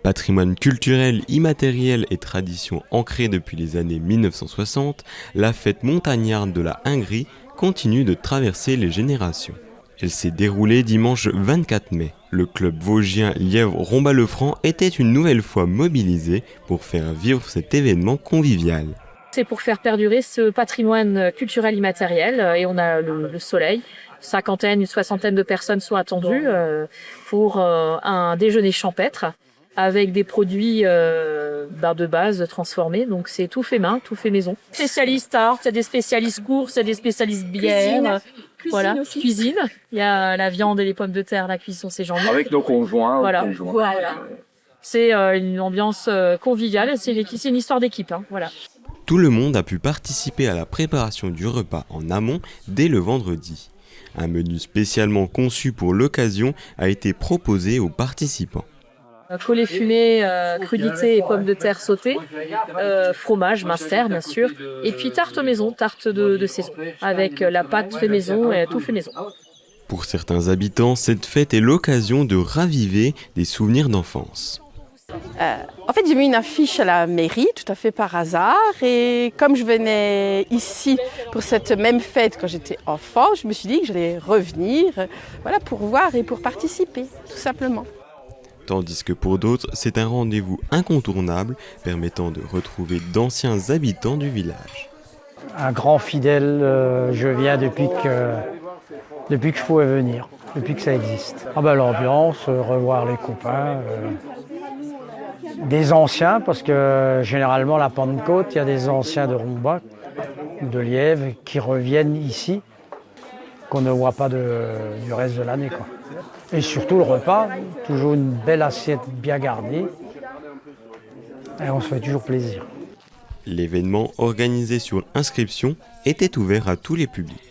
Patrimoine culturel, immatériel et tradition ancrée depuis les années 1960, la fête montagnarde de la Hingrie continue de traverser les générations. Elle s'est déroulée dimanche 24 mai. Le club vosgien Lièvre-Romba-le-Franc était une nouvelle fois mobilisé pour faire vivre cet événement convivial. C'est pour faire perdurer ce patrimoine culturel immatériel et on a le soleil. Une soixantaine de personnes sont attendues pour un déjeuner champêtre avec des produits de base transformés. Donc c'est tout fait main, tout fait maison. Spécialistes tarte, il y a des spécialistes courses, il y a des spécialistes bière. Cuisine. Il y a la viande et les pommes de terre, la cuisson, c'est jambon. Avec nos conjoints. Voilà. C'est une ambiance conviviale, c'est une histoire d'équipe. Voilà. Tout le monde a pu participer à la préparation du repas en amont dès le vendredi. Un menu spécialement conçu pour l'occasion a été proposé aux participants. Collet fumé, crudité et pommes de terre sautées, fromage, minster bien sûr, et puis tarte maison, tarte de saison, avec la pâte fait maison et tout fait maison. Pour certains habitants, cette fête est l'occasion de raviver des souvenirs d'enfance. En fait, j'ai mis une affiche à la mairie, tout à fait par hasard. Et comme je venais ici pour cette même fête quand j'étais enfant, je me suis dit que j'allais revenir pour voir et pour participer, tout simplement. Tandis que pour d'autres, c'est un rendez-vous incontournable permettant de retrouver d'anciens habitants du village. Un grand fidèle, je viens depuis que je pouvais venir, depuis que ça existe. L'ambiance, revoir les copains, des anciens, parce que généralement la Pentecôte, il y a des anciens de Romba, de Lièvre, qui reviennent ici, qu'on ne voit pas du reste de l'année, quoi. Et surtout le repas, toujours une belle assiette bien garnie, et on se fait toujours plaisir. L'événement, organisé sur inscription, était ouvert à tous les publics.